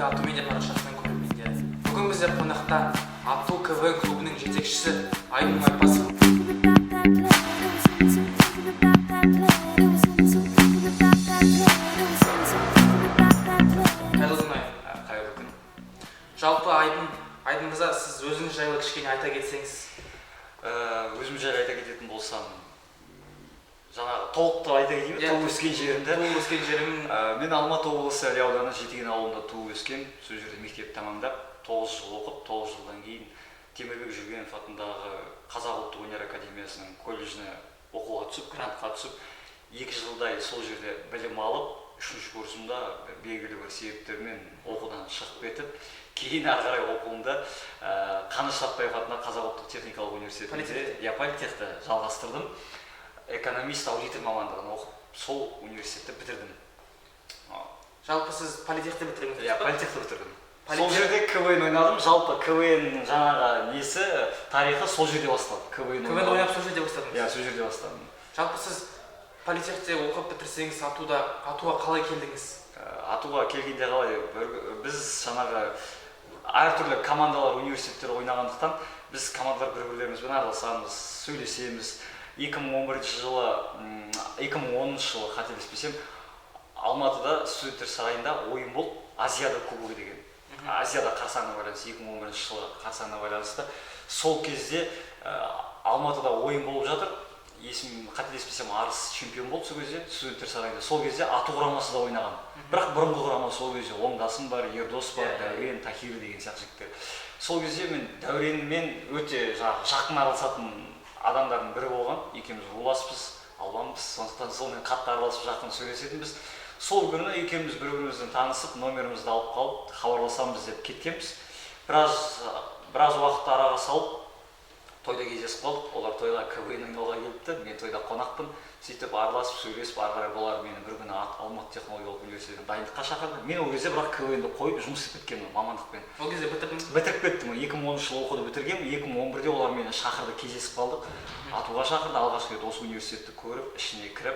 Ату медиа парақшасының көрермендері. Бүгін бізде қонақта Ату КВН клубының жетекшісі Айдын Майпасов. Қайырлы күн. Жалпы Айдын мырза, сіз өзіңіз жайлы кішкене айта кетсеңіз. Өзім жайлы айта кететін болсам, жаңағы толықты айта кетейін, туып өскен жерімді. Туып өскен жерім. Мен Алматы облысы Іле ауданы Жетіген ауылында туып өскен. Сол жерде мектеп тамамдап, 9 жыл оқып, 9 жылдан кейін Темірбек Жүргенов атындағы Қазақ ұлттық өнер академиясының колледжіне оқуға түсіп, грантқа түсіп, 2 жылдай сол жерде білім алып, 3-ші курсымда белгілі бір себептермен оқудан шығып кетіп, кейін ары қарай оқуымда Қаныш Сәтпаев атындағы Қазақ ұлттық техникалық университетінде политехті жалғастырдым. Экономист, аудитор мамандығын оқып, сол университетті бітірдім. Жалпы сіз политехті бітірдіңіз? Политехті бітірдім. Сол жерде КВН ойнадым. Жалпы КВН жаңағы несі, тарихы сол жерде басталды. КВН ойнап сол жерде бастадыңыз? Сол жерде бастадым. Жалпы сіз политехте оқып бітірсеңіз, Атуға қалай келдіңіз? Атуға келгенде қалай? Біз жаңағы әртүрлі командалар, университеттер ойнағандықтан, біз командалар бір-бірлерімізбен араласамыз, сөйлесеміз. 2010 жылы қателеспесем, Алматыда студенттер сарайында ойын болды, Азияда кубогы деген. Азияда қарсаңына байланысты, 2011 жылы қарсаңына байланысты. Сол кезде Алматыда ойын болып жатыр. Есім қателеспесем, Арыс чемпион болды сол кезде студенттер сарайында. Сол кезде Ату құрамасы да ойнаған. Бірақ бұрынғы құрамасы сол кезде Оңдасым бар, Ердос бар, Дәурен, Тахир деген сияқты жігіттер. Сол кезде мен Дәуренмен өте жақын араласатын адамдардың бірі болған, екеуміз руласпыз, албанбыз, сондықтан солмен қатты араласып жақын сөйлесетінбіз. Сол күні екеуміз бір-бірімізден танысып, номерімізді алып қалып, хабарласамыз деп кеткенбіз. Біраз уақытты араға салып, тойда кездесіп қалдық. Олар тойға КВН ойнауға келіпті, мен тойда қонақпын. Сөйтіп араласып, сөйлесіп, ары қарай болар мені бір күні Алматы технологиялық университетіне дайындыққа шақырды. Мен ол кезде бірақ КВН-ді қойып жұмыс істеп кеткенмін мамандықпен. Ол кезде бітірдіңіз? Бітіріп кеттім. 2013 жылы оқуды бітіргенмін. 2011-де олар мені шақырды, кездесіп қалдық. Атуға шақырды, алғашқы рет осы университетті көріп, ішіне кіріп,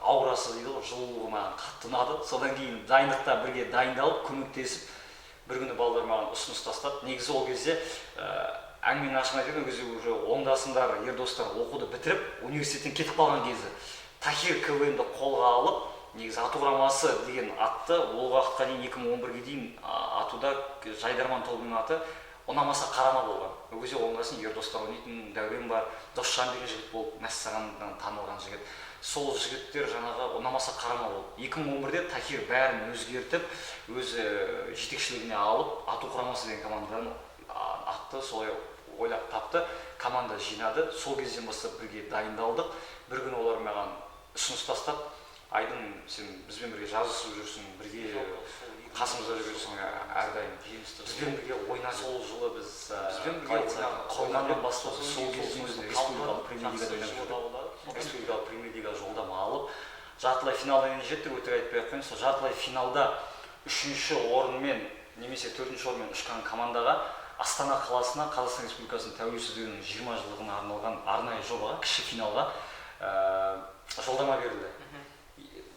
аурасы дейді ғой, жылулығы маған қатты ұнады. Содан кейін дайындықта бірге дайындалып, көмектесіп, бір күні балалар маған ұсыныс тастады. Негізі ол кезде әңгіменің ашығын айтайын, ол кезде уже Оңдасымдар, Ердостар оқуды бітіріп, университеттен кетіп қалған кезі. Тахир КВН-ді қолға алып, негізі Ату құрамасы деген атты, ол уақытқа дейін 2011-ге дейін Атуда Жайдарман тобының аты ұнамаса қарама болған. Ол кезде Оңдасым, Ердостар ойнайтын, Дәурен бар, Досжан деген жігіт болып, Мәссағаннан танылған жігіт. Сол жігіттер жаңағы ұнамаса қарама болды. 2011-де Тахир бәрін өзгертіп, өз жетекшілігіне алып, Ату құрамасы деген командадан атты, солай ойлап тапты, команда жинады. Сол кезден бастап бірге дайындалдық. Bir күні олар маған ұсыныс тастап, Айдын, сен бізбен бірге жазысып жүрсің, бірге қасымызда жүрсің әрдайым. Бізбен бірге ойна. Сол жылы бізбен бірге ойнаған бастап, сол кезімізде республикалық премьер-лигада ойнап жүрдік. Республикалық премьер-лига жолдама алып, жартылай финалына жеттік, өтірік айтпай ақ қояйын. Сол жартылай финалда 3-ші орынмен немесе 4-ші орынмен ұшқан командаға Астана қаласына Қазақстан Республикасының тәуелсіздігінің 20 жылдығына арналған арнайы жобаға, кіші финалға жолдама берілді.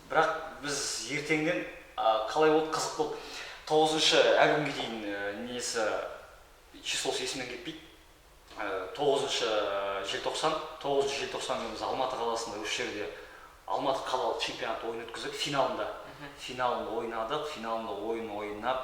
Бірақ біз ертеңнен қалай болды, қызық болды. 9-шы әлі дейін несі числосы есімнен кетпейді. 9-шы желтоқсан күні біз Алматы қаласында осы жерде Алматы қалалық чемпионат ойын өткізіп, финалында ойнадық, финалында ойнап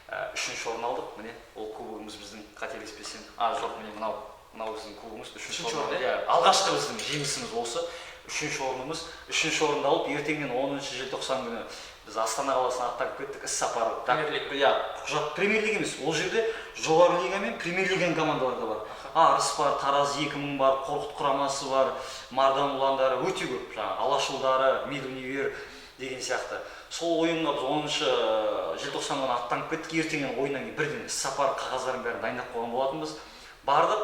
3-ші орын алдық. Міне, ол кубогымыз біздің, қателеспесем. Жоқ, міне мынау біздің кубогымыз 3-ші орын. Алғашқы біздің жеңісіміз осы. 3-ші орнымыз. 3-ші орынды алып, ертеңнен 10-ші желтоқсан күні біз Астана қаласына аттанып кеттік, іс-сапар. Құжат премьер-лига емес. Ол жерде жоғары лига мен премьер-лиганың командалары да бар. Арыс бар, Тараз 2000 бар, Қорқыт құрамасы бар, Мардан ұландары өте көп. Алашылдары, Медунивер деген сияқты. Сол ойынға біз 10-шы желтоқсан күні аттанып кеттік, ертеңнен ойыннан кейін бірден іс-сапар қағаздарын бәрін дайындап қойған болатынбыз. Бардық,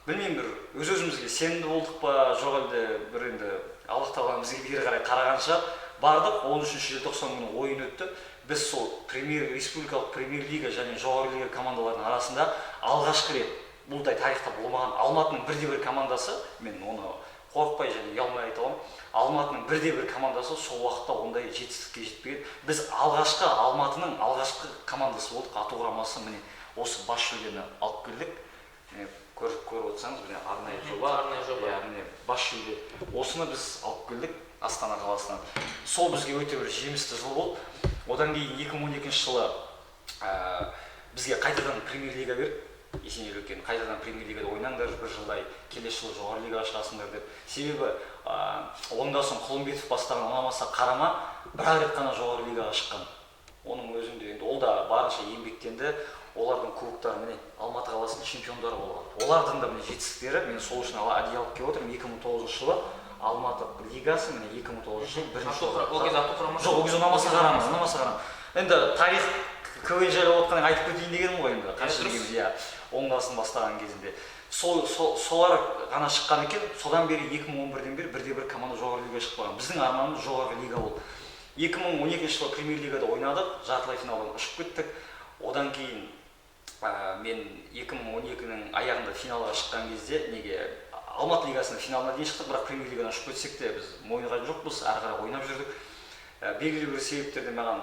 білмеймін, өз-өзімізге сенімді болдық па, жоқ әлде бір енді Аллах тағала бізге бері қарай қарағанша бардық. 13-ші желтоқсан күні ойын өтті. Біз сол республикалық премьер-лига және жоғары лига командаларының арасында алғашқы рет, бұлдай тарихта болмаған Алматының бірде-бір командасы, мен оны қорықпай және ұялмай айта аламын, Алматының бірде-бір командасы сол уақытта ондай жетістікке жетпеген. Біз алғашқы Алматының алғашқы командасы болдық, ату құрамасы. Міне осы бас жүлдені алып келдік. Міне көріп отырсаңыз, міне арнайы жоба. Міне бас жүлде. Осыны біз алып келдік Астана қаласынан. Сол бізге өте бір жемісті жыл болды. Одан кейін 2012 жылы бізге қайтадан премьер-лига берді. Есеней Үлкен қайтадан премьер-лигада ойнаңдар бір жылдай, келесі жылы жоғары лигаға шығасыңдар деп. Себебі оңдасын Құлымбетов бастаған ұнамаса қарама бір-ақ рет қана жоғары лигаға шыққан. Оның өзінде енді ол да барынша еңбектенді. Олардың кубоктары міне Алматы қаласының чемпиондары болған. Олардың да міне жетістіктері, мен сол үшін әдейі алып келіп отырмын. 2009 жылы Алматы лигасы, міне 2009 жыл бірінші жыл. Ол кезде ату құрамасы. Жоқ, ол кезде ұнамаса қарама. Енді тарих КВН жайлы отқаннан айтып кетейін дегенім ғой енді. Қанша дегеніміз, оңдасын бастаған кезінде. Солар ғана шыққан екен. Содан бері 2011-ден бері бірде-бір команда жоғары лигаға шықпаған. Біздің арманымыз жоғары лига болды. 2012 жылы премьер-лигада ойнадық, жартылай финалдан ұшып кеттік. Одан кейін мен 2012-нің аяғында финалға шыққан кезде неге Алматы лигасының финалына дейін шықтық, бірақ премьер-лигадан ұшып кетсек те біз мойынған жоқпыз, ары қарай ойнап жүрдік. Белгілі бір себептерден маған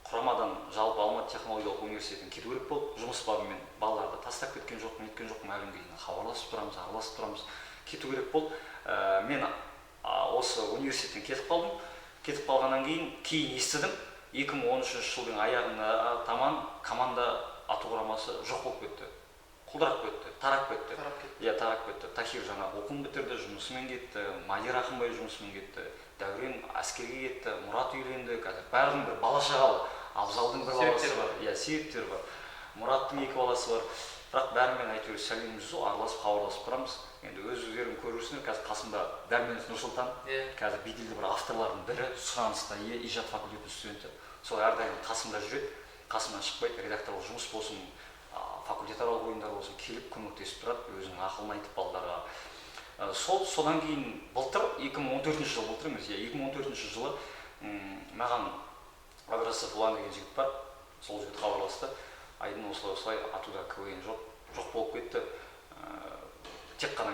құрамадан жалпы Алматы технологиялық университетіне кету керек болды. Жұмыс бабымен балаларды тастап кеткен жоқпын, әлі дейін хабарласып тұрамыз, араласып тұрамыз. Кету керек болды. Мен осы университеттен кетіп қалдым. Кетіп қалғаннан кейін естідім, 2013 жылдың аяғына таман команда ату құрамасы жоқ болып кетті. Құлдырап кетті, тарап кетті. Тахир жаңа оқуын бітірді, жұмысымен кетті, Мадир Ақынбай жұмысымен кетті, Дәурен әскерге кетті, Мұрат үйленді, қазір бәрінің бір бала шағалы. Абзалдың бір баласы бар, себептер бар. Мұраттың 2 баласы бар. Бірақ бәрімен әйтеуір сәлеміміз араласып, хабарласып тұрамыз. Енді өздерің көресіңдер, қазір қасымда Дәрменов Нұрсұлтан, қазір беделді бір авторлардың бірі, сұраныста ижад факультетінің студенті. Сол әрдайым қасымда жүреді, қасымнан шықпайды, редакторлық жұмыс болсын, факультетаралық ойындар болсын, келіп көмектесіп тұрады, өзінің ақылын айтып балаларға. Содан кейін былтыр 2014 жылы 2014 жылы маған Адрасов Ұлан деген жігіт бар, сол жігіт хабарласты. Айдын осылай атуда КВН жоқ болып кетті. Тек қана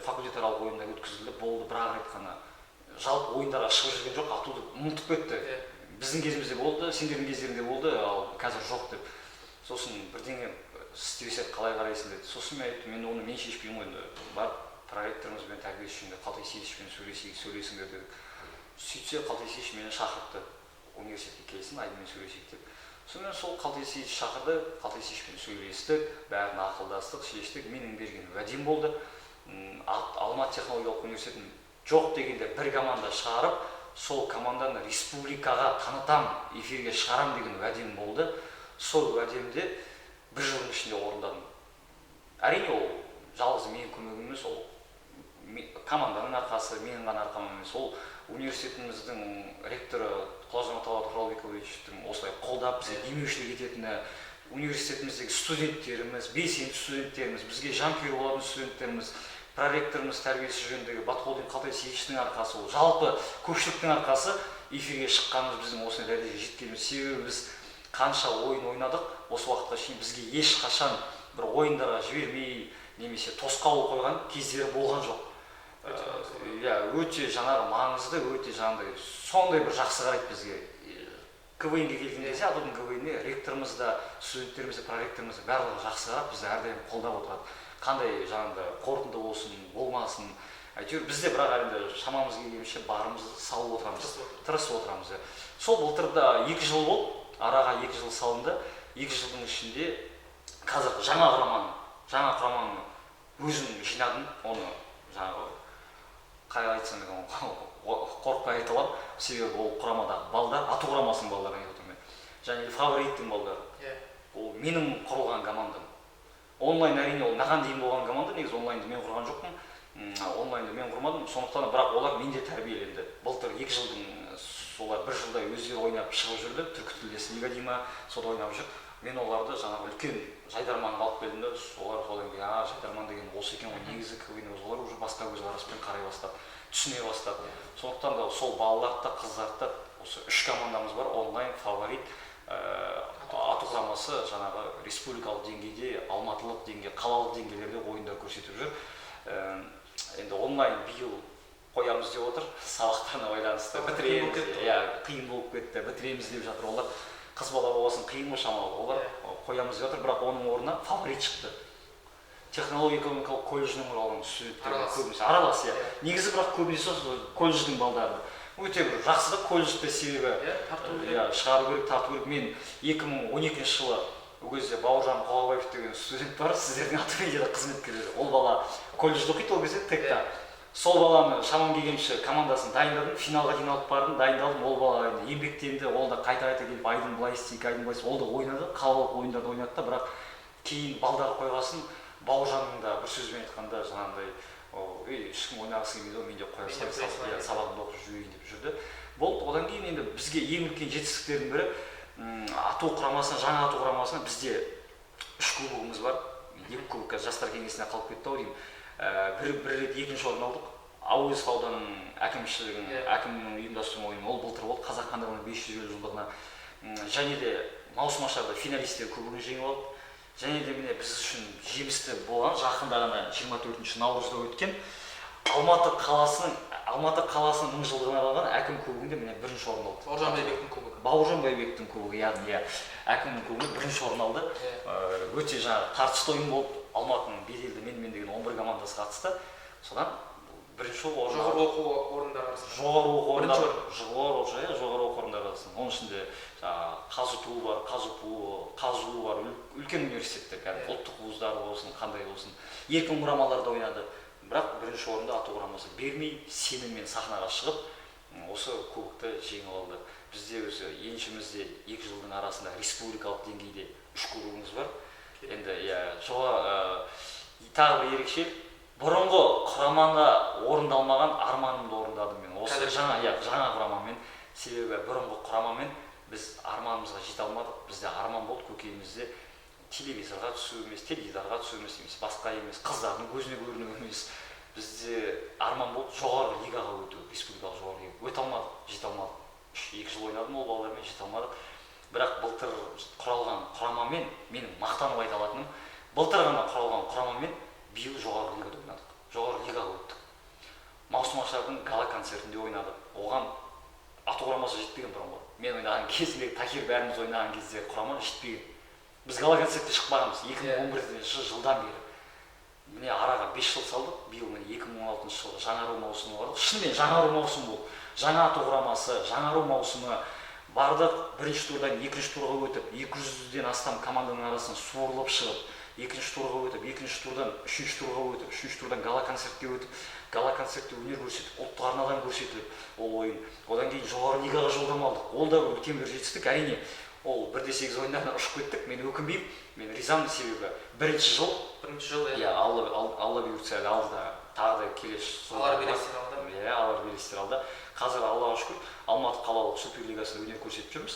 факультетаралық ойындар өткізілді, болды, бір-ақ рет қана жалпы ойындарға шығып жүрген жоқ, атуды ұмытып кетті. Біздің кезімізде болды, сендердің кездеріңде болды, ал қазір жоқ деп. Сосын бірдеңе істесек қалай қарайсың деді. Сосын мен оны мен шешпеймін ғой, барып проректорымызбен, тәрбиешімізбен, Қалтай Сейітовпен сөйлесіңдер дедік. Сөйтсе Қалтай Сейітов мені шақыртты, университетке келсін, Айдынмен сөйлесейік деп. Сонымен сол Қалтай Сейітов шақырды, Қалтай Сейітовпен сөйлестік, бәрін ақылдастық, шештік. Менің берген уәдем болды. Алматы технологиялық университетін жоқ дегенде бір команда шығарып, сол команданы республикаға танытам, эфирге шығарам деген уәдем болды. Сол уәдемде бір жылдың ішінде орындадым. Әрине ол жалғыз менің көмегім емес, ол команданың арқасы, менің ғана арқам емес. Ол университетіміздің ректоры Құлажан Талғат Құралбековичтің осылай қолдап бізге демеушілік ететіні, университетіміздегі студенттеріміз, белсенді студенттеріміз, бізге жанкүйер болатын студенттеріміз, проректорымыз, тәрбиесі жөніндегі Батқолдин Қалтай Сейітовтің арқасы, ол жалпы көпшіліктің арқасы эфирге шыққанымыз біздің осындай дәрежеге жеткеніміз. Себебі біз қанша ойын ойнадық, осы уақытқа шейін бізге ешқашан бір ойындарға жібермей немесе тосқауыл қойған кездері болған жоқ. Өте жаңағы маңызды, өте жаңағыдай сондай бір жақсы қарайды бізге. КВН-ге келген кезде, атудың КВН-не ректорымыз да, студенттеріміз де, проректорымыз да барлығы жақсы қарап, бізді әрдайым қолдап отырады. Қандай жаңағыдай қорытынды болсын, болмасын. Әйтеуір бізде бірақ әлі шамамыз келгенше барымызды салып отырамыз, тырысып отырамыз. Сол былтырда 2 жыл болды, араға 2 жыл салынды. 2 жылдың ішінде қазір жаңа құраманы өзім жинадым, оны жаңағы қай айтсам қорықпай айта аламын. Себебі ол құрамадағы балдар, ату құрамасының балдарын айтып отырмын мен. Және фавориттің балдары. Ол менің құрылған командам. Онлайн әрине ол маған дейін болған команда, негізі онлайнды мен құрған жоқпын. Онлайнды мен құрмадым, сондықтан бірақ олар менде тәрбиеленді. Былтыр 2 жылдың солар 1 жылдай өздері ойнап шығып жүрді, түркі тілдес лига дей ма, сода ойнап жүр. Мен оларды жаңағы үлкен Жайдарманға алып келдім де, солар содан кейін Жайдарман деген осы екен ғой, негізі КВН олар уже басқа көзқараспен қарай бастады, түсіне бастады. Сондықтан да сол балаларды да, қыздарды да осы 3 командамыз бар, онлайн, фаворит, ату құрамасы жаңағы республикалық деңгейде, алматылық деңгей, қалалық деңгейлерде ойындар көрсетіп жүр. Енді онлайн биыл қоямыз деп отыр, сабақтарына байланысты бітіреміз, қиын болып кетті, бітіреміз деп жатыр олар. Қыз бала болғасын қиын ғой шамалы, олар қоямыз деп жатыр, бірақ оның орнына фаворит шықты. Технология экономикалық колледжінің алған студенттер көбінесе аралас, негізі бірақ көбінесе колледждің балдары өте бір жақсы да колледжді себебі шығару керек, тарту керек. Мен 2012 жылы ол кезде Бауыржан Қолабаев деген студент бар, сіздердің атамедиада қызметкерлері. Ол бала колледжде оқиды, ол кезде текта. Сол баланы шамам келгенше командасын дайындадым, финалға жиналып бардым, дайындалдым. Ол бала еңбектенді, ол да қайта-қайта келіп айдын былай істейік, айдын былай істейік, ол да ойнады, қалалық ойындарды ойнады да, бірақ кейін балдар қойғасын Бауыржанның да бір сөзбен айтқанда жаңағындай ешкім ойнағысы келмейді, мен де қоя салып сабағымды оқып жүрейін деп жүрді. Болды. Одан кейін енді бізге ең үлкен жетістіктердің бірі ату құрамасына, жаңа ату құрамасына бізде 3 кубогымыз бар. 2 кубок жастар кеңесіне қалып кетті-ау деймін. Бір рет екінші орын алдық. Әуезов ауданының әкімінің ұйымдастыруымен ойын ол былтыр болды. Қазақ хандығының 550 жылдығына және де маусымашарда финалистер кубогын жеңіп алдық. Және де міне біз үшін жемісті болған жақында ғана 24 наурызда өткен Алматы қаласының 1000 жылдығына арналған әкім кубогында міне бірінші орын алды. Бауыржан Байбектің кубогы, яғни әкімнің кубогында бірінші орын алды. Өте тартысты ойын болып, Алматының беделді менімен деген 11 командасы қатысты. Содан бірінші орын жоғары оқу орындары арасында. Оның ішінде қазұту бар, қазұу бар, үлкен университеттер, ұлттық вуздар болсын, қандай болсын, еркін құрамаларда ойнады. Бірақ бірінші орында ату құрамасы бермей, сеніммен сахнаға шығып, осы кубокты жеңіп алды. Бізде өзі еншімізде 2 жылдың арасында республикалық деңгейде 3 кубогымыз бар. Енді тағы бір ерекшелік, бұрынғы құрамада орындалмаған арманымды орындадым мен. Осы жаңа құрамамен, себебі бұрынғы құрамамен біз арманымызға жете алмадық. Бізде арман болды, көкейімізде телевизорға түсу емес, теледидарға түсу емес, басқа емес, қыздардың көзіне көріну емес. Бізде арман болды жоғарғы лигаға өту, республикалық жоғарғы лигаға. Өте алмадық, жете алмадық. 2 жыл ойнадым ол балалармен, жете алмадық. Бірақ былтыр құралған құрамамен, менің мақтанып айта алатыным, былтыр ғана құралған құрамамен биыл жоғарғы лигада ойнадық. Жоғарғы лигаға өттік. Маусымашардың гала концертінде ойнадық. Оған ату құрамасы жетпеген бұрынғы. Мен ойнаған кезінде Такир бәріміз ойнаған кезде құрама жетпеген. Біз гала концертте шықпағанбыз 2011 жылдан бері. Міне араға 5 жыл салдық. Биыл міне 2016 жылы жаңару маусымы бардық. Шынымен жаңару маусымы болды. Жаңа ату құрамасы, жаңару маусымы бардық. Бірінші турдан екінші турға өтіп, 200-ден астам команданың арасынан суырылып шығып, екінші турға өтіп, екінші турдан үшінші турға өтіп, үшінші турдан гала концертке өтіп, гала концертте өнер көрсетіп, ұлттық арнадан көрсетіліп ол ойын. Одан кейін жоғары лигаға жолдама алдық. Ол да үлкен бір жетістік. Әрине, ол 1-8 ойындарына ұшып кеттік. Мен өкінбеймін. Мен ризамын, себебі бірінші жыл, Алла бұйыртса алда тағы да келесі алар белестер алды. Қазір Аллаға шүкір Алматы қалалық суперлигасында өнер көрсетіп жүрміз.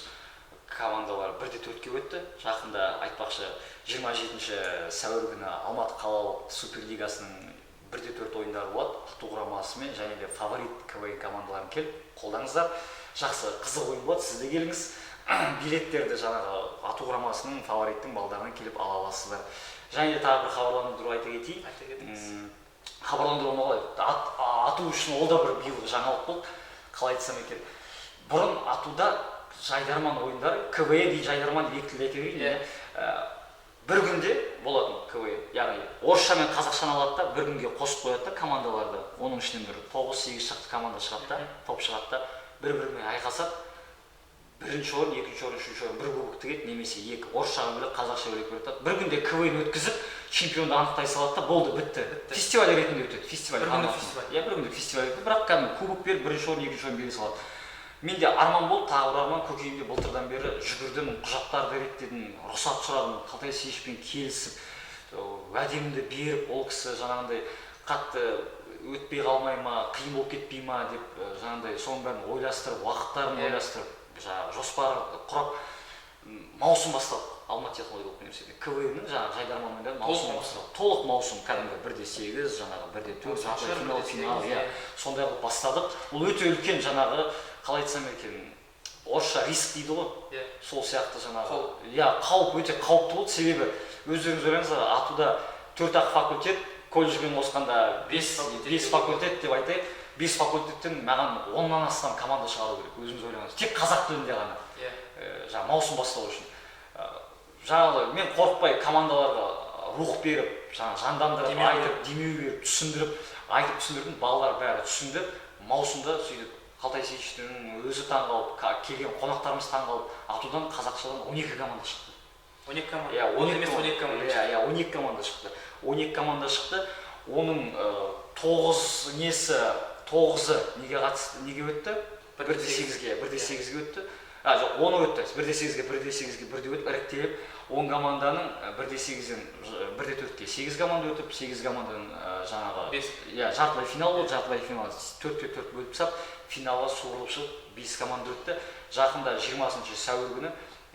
Командалар 1-4-ке өтті. Жақында айтпақшы 27 сәуір күні Алматы қалалық суперлигасының 1-4 ойындары болады. Ату құрамасымен және де фаворит КВН командаларын келіп қолдаңыздар. Жақсы қызық ойын болады, сіз де келіңіз. Билеттерді жаңағы ату құрамасының фавориттің балдарынан келіп ала аласыздар. Және де тағы бір хабарландыру айта кетейін. Хабарландыру болмай ату үшін ол да бір биылғы жаңалық болды. Қалай айтсам екен. Бұрын атуда жайдарман ойындары, КВН дейді, жайдарман екі тілде айта берейін. Бір күнде болатын КВН. Яғни орысша мен қазақшаны алады да, бір күнге қосып қояды да командаларды. Оның ішінен бір 9-8 шақты команда шығады да, топ шығады да, бір-бірімен айқасады. Бірінші орын, екінші орын, үшінші орын, бір кубок тігеді, немесе екі орысшаға бөлек, қазақша бөлек береді. Бір күнде КВН өткізіп, чемпионды анықтай салады да, болды, бітті. Фестиваль ретінде өтеді. Бір күндік фестиваль өтеді. Бірақ кәдімгі кубок беріп, бірінші орын, екінші орын бере салады. Менде арман болды, тағы бір арман, көкейімде былтырдан бері жүгірдім, құжаттарды реттедім, рұқсат сұрадым, Қалтай Сейішпен келісіп, уәдемді беріп, ол кісі жаңағындай қатты өтпей қалмай ма, қиын болып кетпей ма деп жаңағындай соның бәрін ойластырып, уақыттарын ойластырып, жоспар құрап, маусым басталды Алматы технологиялық университетінде. КВН-нің жайдарман ойындары маусым басталды. Толық маусым, кәдімгі 1-8, жаңағы 1-4, финал, сондай қылып бастадық. Бұл өте үлкен жаңағы, қалай айтсам екен, орысша риск дейді ғой. Сол сияқты жаңағы. Қауіп өте қауіпті болды, себебі өздеріңіз ойлаңыздар, атуда 4-ақ факультет, колледжбен қосқанда 5 факультет деп айтайық. 5 факультеттен маған 10-нан астам команда шығару керек, өзіңіз ойлаңыз. Тек қазақ тілінде ғана. Жаңағы маусым бастау үшін. Жаңағы мен қорықпай командаларға рух беріп, жандандырып, айтып, демеу беріп, түсіндіріп, айтып түсіндірдім, балалар бәрі түсінді. Маусымда сөйтіп Қалтай Сейішевтің өзі таңғалып, келген қонақтарымыз таңғалып, атудан қазақшадан 12 команда шықты. 12 команда. Иә, 12 команда. Иә, 12 команда шықты. 12 команда шықты. Оның 9-ы неге қатысты, неге өтті? 1-8-ге өтті. Жоқ, 10 өтті. 1-8-ге, 1-8-ге өтіп, іріктеліп, 10 команданың 1-8-ден 1-4-ге 8 команда өтіп, 8 команданың жаңағы жартылай финал болды, жартылай финал 4-4 бөліп тастап, финалға суырылып шығып 5 команда өтті. Жақында 20 сәуір күні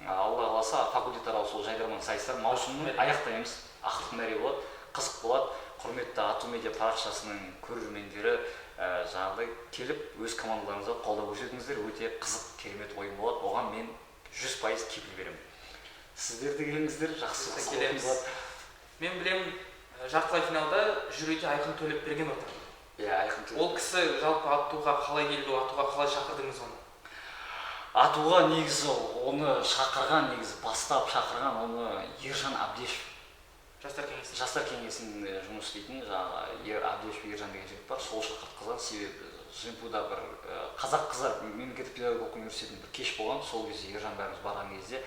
Алла қаласа факультетаралық сол жайдарман сайыстар маусымның аяқтаймыз. Ақырғы мәре болады, қызық болады. Құрметті Ату медиа парақшасының көрермендері жаңағыдай келіп өз командаларыңызға қолдау көрсетіңіздер. Өте қызық, керемет ойын болады. Оған мен 100% кепіл беремін. Сіздер де келіңіздер, жақсы келеміз. Мен білемін, жартылай финалда жүлде Айқын Төлепберген отыр. Иә, Айқын Төлепберген. Ол кісі жалпы атуға қалай келді, атуға қалай шақырдыңыз оны? Атуға негізі оны шақырған, негізі бастап шақырған оны Ержан Абдешев. Жастар кеңесінде жұмыс істейтін жаңағы Абдешев Ержан деген жігіт бар. Сол шақыртқызған, себебі Жимпуда бір қазақ қыздар мемлекеттік педагогикалық университетінде бір кеш болған. Сол кезде Ержан бәріміз барған кезде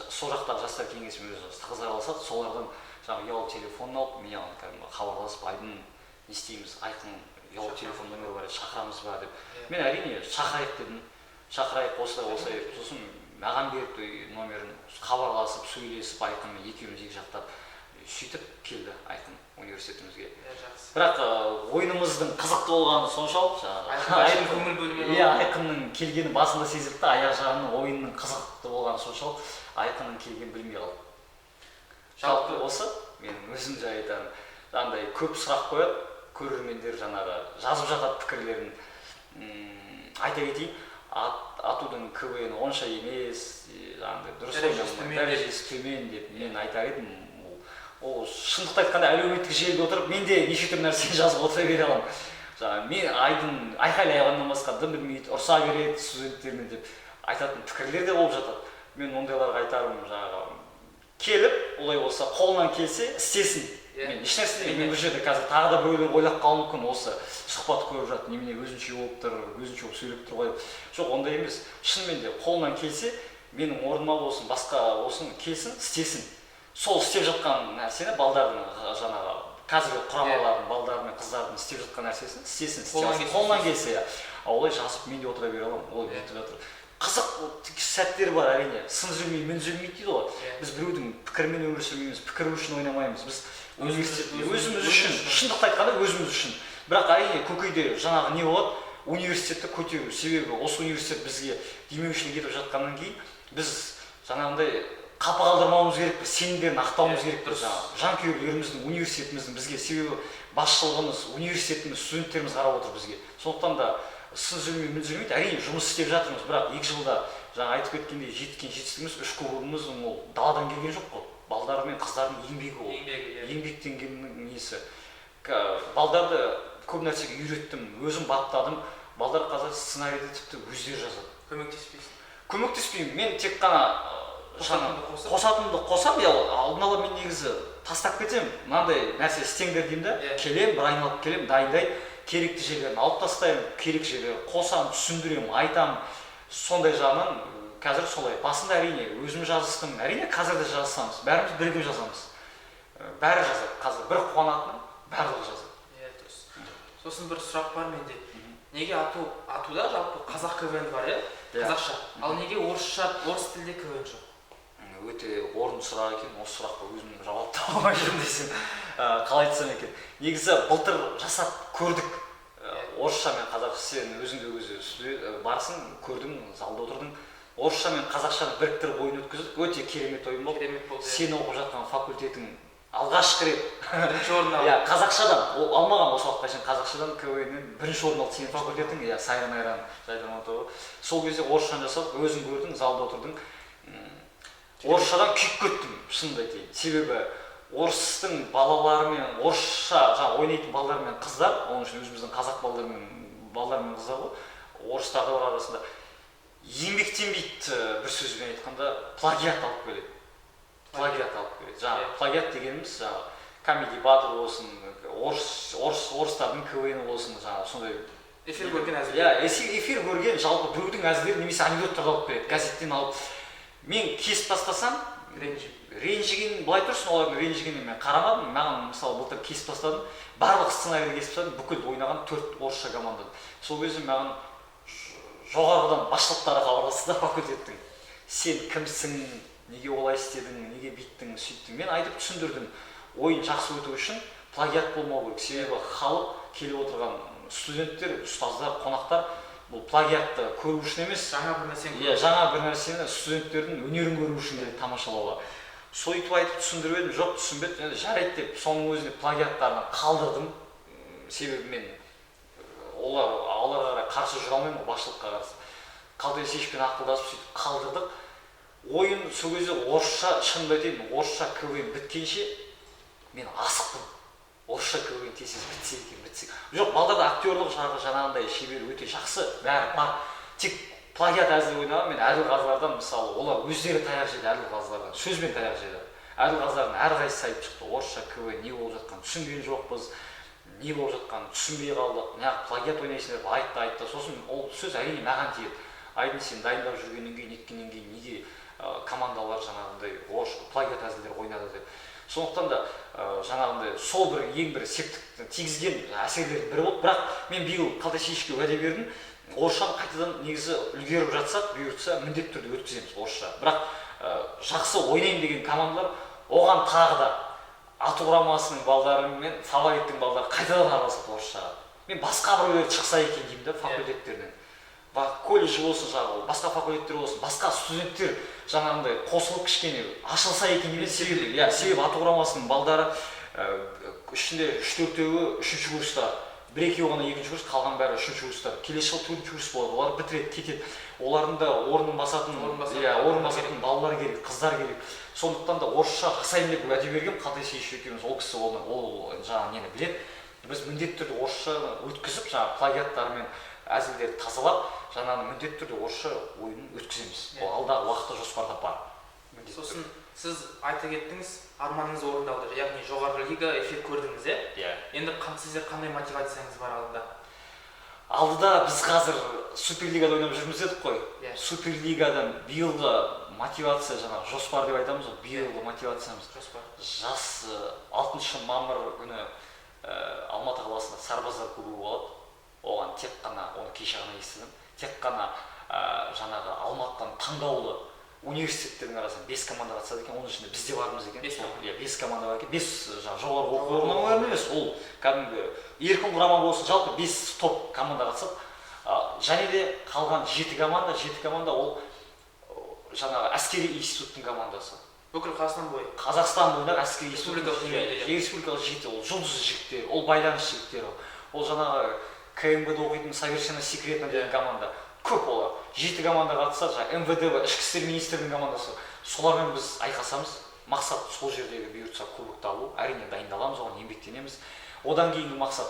сол жақтағы жастар кеңесімен өзі тығыз араласады. Солардан жаңағы ұялы телефонын алып, маған хабарласып, Айдын не істейміз, Айқын ұялы телефон нөмірі бар, шақырамыз ба деп. Мен әрине шақырайық дедім. Шақырайық, осылай, сосын маған берді номерін, хабарласып, сөйлесіп, Айқынмен екеуміз екі жақтап сөйтіп келді Айқын университетімізге. Бірақ ойынымыздың қызықты болғаны соншалық, Айқынның келгені басында сезілді, аяқ жағының ойынның қызықты болғаны соншалық, Айқынның келгені білмей қалды. Жалпы осы, мен өзім жай айтамын. Жаңағыдай көп сұрақ қояды, көрермендер жаңағы жазып жатады пікірлерін. Айта кетейін, атудың КВН онша емес, дәрежесі төмен деп мен айтар едім. Ол шындықты айтқанда әлеуметтік желіде отырып, мен де неше түрлі нәрсені жазып отыра бере аламын. Мен Айдын айқайлағаннан басқа дым білмейді, ұрса береді студенттермен деп айтатын пікірлер де болып жатады. Мен ондайларға айтарым, келіп, олай болса, қолынан келсе, істесін. Мен ешнәрсе мен бұл жерде қазір тағы да біреулер ойлап қалуы мүмкін, осы сұхбат көріп жатыр, немене өзінше болып тұр, өзінше болып сөйлеп тұр ғой. Жоқ, ондай емес. Шынымен де қолынан келсе, менің орныма болсын, басқа болсын, келсін, істесін. Сол істеп жатқан нәрсені балдардың жаңағы қазіргі құрамалардың, балдар мен қыздардың істеп жатқан нәрсесін істесін. Қолынан келсе, олай жазып мен де отыра бере аламын, олай бүйтіп жатыр. Қызық сәттер бар әрине. Сын жүрмей, мін жүрмейді дейді ғой. Біз біреудің пікірмен өмір сүрмейміз, пікір үшін ойнамаймыз. Біз өзіміз үшін, шындықты айтқанда өзіміз үшін. Бірақ әрине көкейде жаңағы не болады? Университетті көтеру. Себебі осы университет бізге демеушілік етіп жатқаннан кейін біз жаңағындай қапы қалдырмауымыз керек, сенімдерін ақтауымыз керек. Жанкүйерлеріміздің, университетіміздің бізге, себебі басшылығымыз, университетіміз, студенттеріміз қарап отыр бізге. Сондықтан да сыз жүрмей, мін жүрмейді, әрине жұмыс істеп жатырмыз, бірақ 2 жылда жаңа айтып кеткендей жеткен жетістігіміз, 3 кубогымыз ол даладан келген жоқ қой. Балдар мен қыздардың еңбегі ол. Еңбектен келгеннің несі. Балдарды көп нәрсеге үйреттім, өзім баптадым. Балдар қазір сценарийді тіпті өздері жазады. Көмектеспейсің? Көмектеспеймін. Мен тек қана қосатынды қосам, алдын ала мен негізі тастап кетемін. Мынандай нәрсе істеңдер деймін да, келем, бір айналып келем, дайындай, керекті жерлерін алып тастаймын, керек жерлерін қосам, түсіндіремін, айтамын. Сондай жағынан қазір солай. Басында әрине өзім жазыстым, әрине қазір де жазсамыз, бәріміз бірге жазамыз. Бәрі жазады, қазір бір қуанатыным, барлығы жазады. Сосын бір сұрақ бар менде. Неге атуда жалпы қазақ КВН бар, қазақша, ал неге орыс тілде КВН жоқ? Өте орынды сұрақ екен, осы сұраққа өзім жауап таба алмай жүрмін десем, қалай айтсам екен. Негізі былтыр жасап көрдік. Орысша мен қазақша, сен өзің де өзі барсың, көрдің, залда отырдың. Орысша мен қазақшаны біріктіріп ойын өткіздік. Өте керемет ойын болды. Сен оқып жатқан факультетің алғашқы рет бірінші орын алды. Қазақшадан алмаған осы уақытқа шейін қазақшадан КВНнен бірінші орын алды. Сенің факультетің Сайран Айран жайдарман тобы. Сол кезде орысшаны жасап, өзің көрдің, залда отырдың. Орысшадан күйіп кеттім, шынымды айтайын. Себебі орыстың балаларымен орысша жаңағы ойнайтын балалар мен қыздар, оның үшін өзіміздің қазақ балалар мен қыздар ғой, орыстардың арасында еңбектенбейді, бір сөзбен айтқанда плагиат алып келеді. Жаңағы плагиат дегеніміз жаңағы комеди батл болсын, орыстардың КВН болсын, жаңағы сондай эфир көрген әзіл. Эфир көрген жалпы біреудің әзілдері немесе анекдоттарды алып келеді, газеттен алып. Мен кесіп тастасам, ренжіген, былай тұрсын, олардың ренжігеніне мен қарамадым. Маған мысалы былтыр кесіп тастадым, барлық сценарийді кесіп тастадым, бүкіл ойнаған 4 орысша командадан. Сол кезде маған жоғарыдан басшылықтары хабарласты да факультеттің. Сен кімсің, неге олай істедің, неге бүйттің, сөйттің. Мен айтып түсіндірдім. Ойын жақсы өту үшін плагиат болмау керек. Себебі халық келіп отырған студенттер, ұстаздар, қонақтар бұл плагиатты көру үшін емес, жаңа бір нәрсені студенттердің өнерін көру үшін келеді тамашалауға. Сөйтіп айтып түсіндіріп едім, жоқ түсінбеді, енді жарайды деп соның өзіне плагиаттарын қалдырдым. Себебі мен оларға қарсы жүре алмаймын, басшылыққа қарсы. Қалдаясевичпен ақылдасып сөйтіп қалдырдық. Ойын сол кезде орысша, шынымды айтайын, орысша КВН біткенше мен асықтым. Орысша КВН тез бітсе екен, бітсе. Жоқ, балдарда актерлық жағы жаңағындай шебер өте жақсы, бәрі бар. Тек плагиат әзіл ойнаған, мен Әділқазылардан мысалы, олар өздері таяқ жеді Әділқазылардан, сөзбен таяқ жеді. Әділқазылардың әрқайсысы айтып шықты, орысша КВН не болып жатқанын түсінген жоқпыз, не болып жатқанын түсінбей қалдық. Неғып плагиат ойнайсың деп айтты. Сосын ол сөз әрине маған тиеді. Айдын сен дайындап жүргеннен кейін, неткеннен кейін неге командалар жаңағындай плагиат әзілдер ойнады деп. Сондықтан да жаңағындай сол бір ең бір септікті тигізген әсерлердің бірі болды. Бірақ мен биыл Қалдаясевичке уәде бердім. Орысшаны қайтадан негізі үлгеріп жатсақ, бұйыртса міндетті түрде өткіземіз орысша. Бірақ жақсы ойнайын деген командалар оған тағы да аты құрамасының балдары мен фавориттің балдары қайтадан араласады орысшаға. Мен басқа біреулер шықса екен деймін да факультеттерінен. Колледж болсын жаңағы, басқа факультеттер болсын, басқа студенттер жаңағындай қосылып кішкене ашылса екен деймін. Себебі аты құрамасының балдары ішінде 3-4-еуі 3-ші курста, 1-2 ғана 2-ші курс, қалған бәрі 3-ші курста. Келесі жыл 4-ші курс болады, олар бітіреді, кетеді. Олардың да орнын басатын балалар керек, қыздар керек. Сондықтан да орысша жасаймын деп уәде бергем, Қалдаясевич екеуміз, ол кісі ол жаңағы нені біледі. Біз міндетті түрде орысша өткізіп, жаңағы плагиаттар мен әзілдерді тазалап, жаңағы міндетті түрде орысша ойынын өткіземіз. Ол алдағы уақытта жоспарда бар. Сосын сіз айта кеттіңіз, арманыңыз орындалды, яғни жоғары лига эфир көрдіңіз, Енді сіздер қандай мотивацияңыз бар алдында? Алдыда біз қазір Суперлигада ойнап жүрміз дедік қой. Суперлигадан биылғы мотивация жаңағы жоспар деп айтамыз, ол биылғы мотивациямыз. Жас 6 мамыр күні Алматы қаласында Сарбаздар клубы болады. Оған тек қана, оны кеше ғана естідім, тек қана жаңағы Алматыдан таңдаулы университеттердің арасынан 5 команда қатысады екен, оның ішінде біз де бармыз екен. 5 команда бар екен, 5 жоғары оқу орнынан емес, ол кәдімгі еркін құрама болсын, жалпы 5 топ команда қатысады. Және де қалған 7 команда ол жаңағы әскери институттың командасы. Бүкіл Қазақстан бойы. Қазақстан бойындағы әскери республикалық жігіттер, ол жұлдызды жігіттер, ол байланыс жігіттері, ол жаңағы КМБ-де оқитын совершенно секретно деген команда. Көп олар. 7 команда қатысады, жаңағы МВД, ішкі істер министрінің командасы. Солармен біз айқасамыз. Мақсат сол жердегі бұйыртса кубокты алу. Әрине дайындаламыз, оған еңбектенеміз. Одан кейінгі мақсат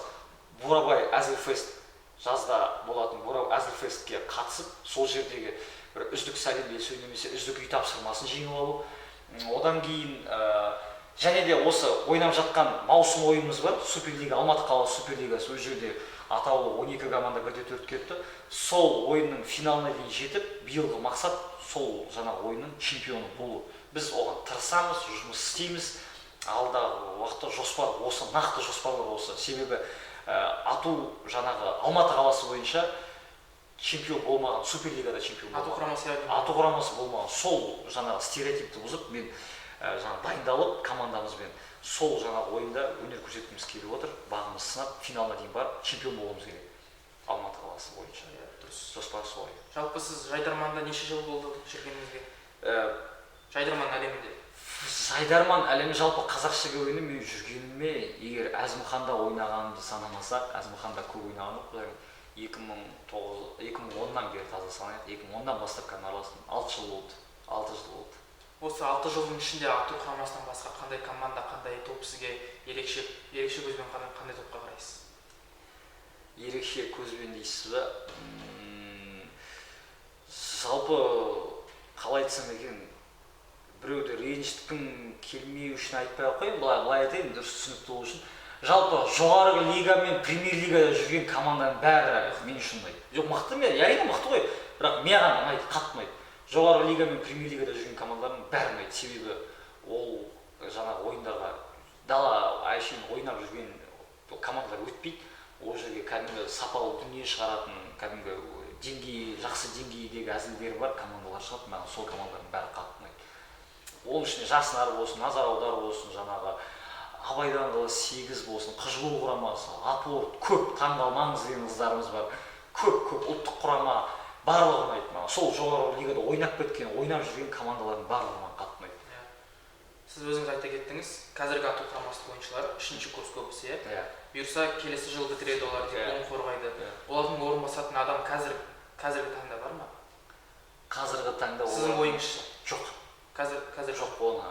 Бурабай Әзілфест, жазда болатын Бурабай Әзілфестке қатысып, сол жердегі бір үздік сәлемдесу немесе үздік үй тапсырмасын жеңіп алу. Одан кейін және де осы ойнап жатқан маусым ойынымыз бар. Суперлига, Алматы қаласы Суперлигасы, өз жерде атаулы 12 команда 1-4 кетті. Сол ойынның финалына дейін жетіп, биылғы мақсат сол жаңағы ойынның чемпионы болу. Біз оған тырысамыз, жұмыс істейміз. Алдағы уақытта жоспар осы, нақты жоспарлар осы. Себебі ату жаңағы Алматы қаласы бойынша чемпион болмаған, Суперлигада чемпион болмаған. Ату құрамасы болмаған. Сол жаңағы стереотипті бұзып, мен жаңағы дайындалып командамызбен сол жаңағы ойында өнер көрсеткіміз келіп отыр. Бағымыз сынап, финалына дейін барып чемпион болуымыз керек. Алматы қаласы бойынша. Жоспар солай. Жалпы сіз Жайдарманда неше жыл болды жүргеніңізге? Жайдарман әлемінде. Жайдарман әлемі жалпы қазақша КВН мен жүргеніме, егер Әзімханда ойнағанымды санамасақ, Әзімханда көп ойнағаным 2010-нан бері таза санайық. 2010-дан бастап араластым. 6 жыл болды. Осы 6 жылдың ішінде ату құрамасынан басқа қандай команда, қандай топ сізге ерекше көзбен қандай топқа қарайсыз? Ерекше көзбен дейсіз ба? Жалпы қалай айтсам екен, біреуді ренжіткім келмеу үшін айтпай ақ қояйын, былай айтайын, дұрыс түсінікті болу үшін. Жалпы жоғарғы лига мен премьер лигада жүрген команданың бәрі мен үшін ұнайды. Жоқ, мықты ма? Әрине мықты ғой, бірақ маған ұнайды, қатты ұнайды. Жоғарғы лига мен премьер лигада жүрген командалардың бәрі ұнайды. Себебі ол жаңағы ойындарға дала әшейін ойнап жүрген командалар өтпейді. Ол жерге кәдімгі сапалы дүние шығаратын, кәдімгі жақсы деңгейдегі әзілдері бар командалар шығады. Маған сол командалардың бәрі қатты ұнайды. Оның ішінде Жасынар болсын, Назар Аудар болсын, жаңағы Абай даңғылы 8 болсын, Қыжғыл құрамасы, Апорт, көп таңдал маңызды деген қыздарымыз бар. Көп ұлттық құрама барлығы ұнайды маған. Сол жоғарғы лигада ойнап кеткен, ойнап жүрген командалардың барлығы маған қатты ұнайды. Сіз өзіңіз айта кеттіңіз, қазіргі ату құрамасы ойыншылары 3-ші курс көбісі, бұйырса келесі жыл бітіреді олар, диплом қорғайды. Олардың орын басатын адам қазіргі таңда бар ма? Қазіргі таңда сіздің ойыңызша? Жоқ. Қазір жоқ. Оны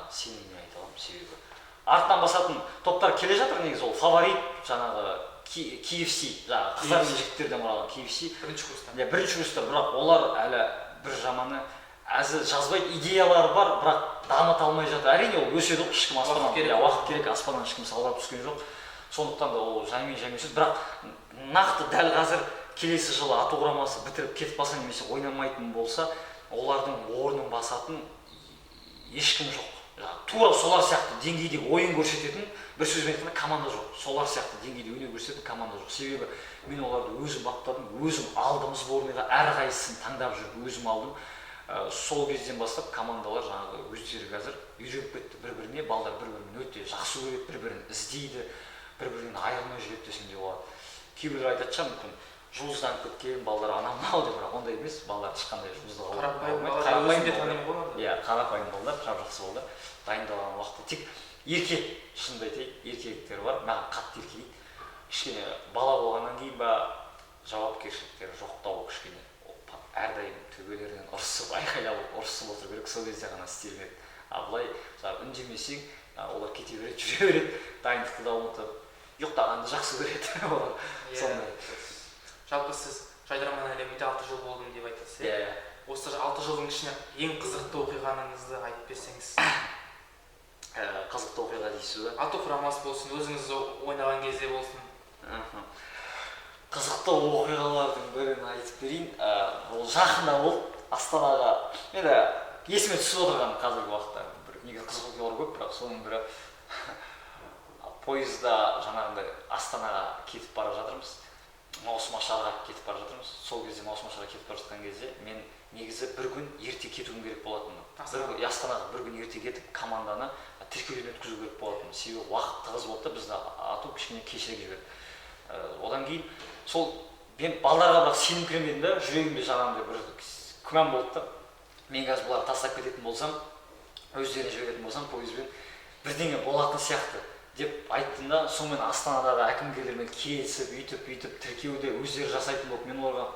сеніммен айта аламын, себебі артынан басатын топтар келе жатыр, негізі ол фаворит, жаңағы KFC, жаңағы қыздар мен жігіттерден құралған KFC. Бірінші курста, бірақ олар әлі бір жаманы әзір жазбайды, идеялары бар, бірақ дамыта алмай жатыр. Әрине ол өседі, ешкім аспаннан уақыт керек, аспаннан ешкім салдырып түскен жоқ. Сондықтан да ол жаймен сөз, бірақ нақты дәл қазір келесі жылы ату құрамасы бітіріп кетіп қалса немесе ойнамайтын болса, олардың орнын басатын ешкім жоқ. Тура солар сияқты деңгейде ойын көрсететін, бір сөзбен айтқанда команда жоқ. Солар сияқты деңгейде өнер көрсететін команда жоқ. Себебі мен оларды өзім баптадым, өзім алдым сборныйға, әрқайсысын таңдап жүріп өзім алдым. Сол кезден бастап командалар жаңағы өздері қазір үйреніп кетті бір-біріне, балдар бір-бірін өте жақсы көреді, бір-бірін іздейді, бір-бірінен айырмай жүреді десем де болады. Кейбіреулер айтады, мүмкін жұлдызданып кеткен балдар анау-мынау деп, бірақ ондай емес, балдар ешқандай жұлдыздық қарапайым балдар, жап-жақсы балдар, дайындалған уақытта. Тек еркек, шынымды айтайын, еркектер бар, маған қатты еркелейді. Кішкене бала болғаннан кейін ба жауапкершіліктері жоқтау, кішкене әрдайым төбелерінен ұрысып, айқайлап ұрысып отыру керек, сол кезде ғана істелінеді. Былай үндемесең, олар кете береді, жүре береді, дайындықты да ұмытып, ұйықтағанды жақсы көреді. Сондай. Жалпы сіз жайдарман әлемінде 6 жыл болдым деп айтасыз. Осы 6 жылдың ішінде ең қызықты оқиғаңызды айтып берсеңіз. Қызықты оқиға дейсіз бе? Ату құрамасы болсын, өзіңіз ойнаған кезде болсын. Қызықты оқиғалардың бірін айтып берейін. Ол жақында болды, Астанаға. Енді есіме түсіп отырған қазіргі уақытта. Негізі қызық оқиғалар көп, бірақ соның бірі пойызда жаңағындай Астанаға кетіп бара жатырмыз. Маусымашарға кетіп бара жатырмыз. Сол кезде маусымашарға кетіп бара жатқан кезде мен негізі бір күн ерте кетуім керек болатын. Астанаға бір күн ерте кетіп команданы тіркеуден өткізу керек болатын. Себебі уақыт тығыз болды да, бізді ату кішкене кешірек жіберді. Одан кейін сол мен балаларға бірақ сеніңкіремедім да, жүрегімде жаңағындай бір күмән болды да. Мен қазір бұларды тастап кететін болсам, өздеріне жіберетін болсам, пойызбен бірдеңе болатын сияқты деп айттым да, сонымен Астанадағы әкімгерлермен келісіп, үйтіп тіркеуді өздері жасайтын болып, мен оларға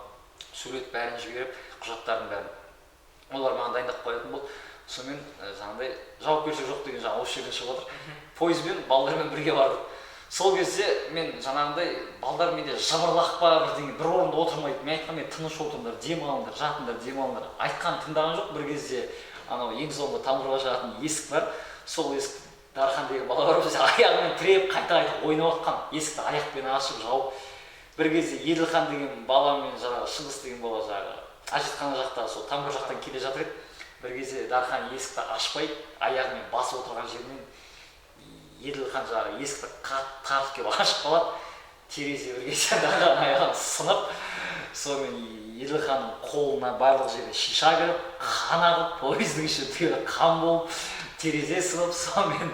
сурет бәрін жіберіп, құжаттардың бәрін. Олар маған дайындап қоятын болды. Сонымен жаңағыдай жауапкершілік жоқ деген жаңа осы жерден шығып отыр. Пойызбен балалармен бірге бардық. Сол кезде мен жаңағыдай балдар менде жыбырлақ па бірдеңе, бір орында отырмайды. Мен айтқанмын, мен тыныш отырыңдар, дем алыңдар, жатыңдар, дем алыңдар. Айтқан тыңдаған жоқ. Bir кезде анау ең соңғы тамырға жағатын есік бар. Сол есік Дархан деген бала бар, аяғымен тіреп қайта ойнап жатқан. Есікті аяқпен ашып жауып. Bir кезде Еділхан деген бала мен жаңағы Шыңғыс деген бала жаңағы әжетхана жақтағы сол тамыр жақтан келе жатыр еді. Bir кезде Дархан есікті ашпай, аяғымен басып отырған жерінен Еділхан жаңағы есікті тартып келіп ашып қалады. Терезе bir кезде Дархан аяғын сынып, сонымен Еділханның қолына барлық жеріне шиша кіріп, қан ағып, пойыздың іші түгелі қан болып, терезе сынып, сонымен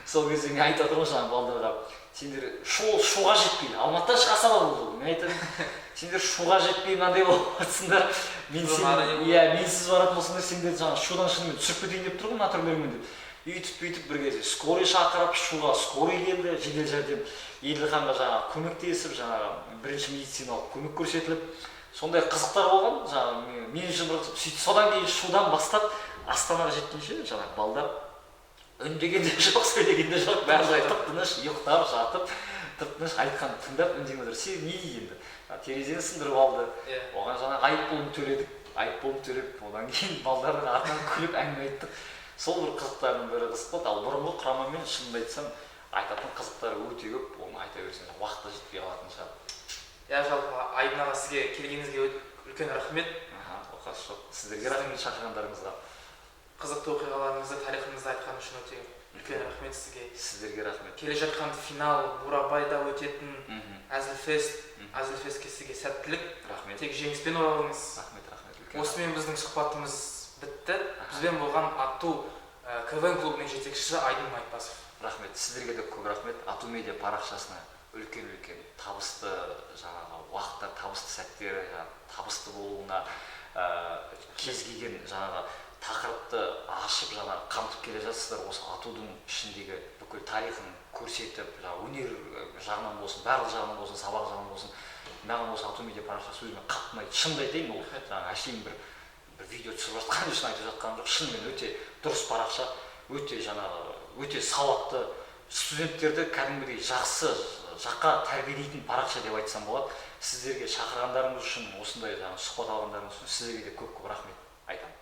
сол кезде мен айтып отырмын жаңағы балдарға, сендер шуға жетпейді, Алматыдан шыға сала болды. Мен айтамын, сендер шуға жетпей мынандай болып жатсыңдар. Менсіз баратын болсаңдар, сендер жаңағы шудан шынымен түсіп кетейін деп тұрмын, натүрлермен деп. Үйтіп bir кезде скорый шақырып, шуға скорый келді, жедел жәрдем. Еділханға жаңағы көмектесіп, жаңағы бірінші медициналық көмек көрсетіліп, сондай қызықтар болған. Жаңағы мен үшін бір сөйтіп содан кейін шудан бастап Астанаға жеткенше жаңағы балдар үндеген де жоқ, сөйлеген де жоқ, бәрі тып-тыныш ұйықтап жатып, тып-тыныш айтқанын тыңдап үндемей отыр. Себебі не дейді енді? Терезені сындырып алды. Оған жаңағы айыппұлын төледік. Айыппұлын төлеп, одан кейін балдардың артынан күліп әңгіме айттық. Сол бір қызықтардың бірі қызық болды. Ал бұрынғы құрамамен шынымды айтсам, айтатын қызықтары өте көп. Оны айта берсем уақыты жетпей қалатын шығар. Жалпы Айдын аға, сізге келгеніңізге үлкен рахмет. Оқасы жоқ. Сіздерге рахмет шақырғандарыңызға. Қызықты оқиғаларыңызды, тарихыңызды айтқан үшін өте үлкен рахмет сізге. Сіздерге рахмет. Келе жатқан финал Бурабайда өтетін Әзілфестке сізге сәттілік. Рахмет. Тек жеңіспен оралыңыз. Рахмет. Осымен біздің сұхбатымыз бітті. Бізбен болған Ату КВН клубының жетекшісі Айдын Айтбасов. Рахмет. Сіздерге де көп рахмет. Ату медиа парақшасына үлкен табысты жаңағы уақыттар, табысты сәттері, табысты болуына кез келген жаңағы тақырыпты ашып жаңағы қамтып келе жатсыздар. Осы Атудың ішіндегі бүкіл тарихын көрсетіп, өнер жағынан болсын, барлық жағынан болсын, сабақ жағынан болсын, маған осы Ату медиа парақшасы өзіме қатты ұнайды. Шынымды айтайын, ол жаңағы әшейін бір видео түсіріп жатқан үшін айтып жатқаным жоқ. Шынымен өте дұрыс парақша, өте сауатты, студенттерді кәдімгідей жақсы жаққа тәрбиелейтін парақша деп айтсам болады. Сіздерге шақырғандарыңыз үшін, осындай сұхбат алғандарыңыз үшін сіздерге де көп рахмет айтамын.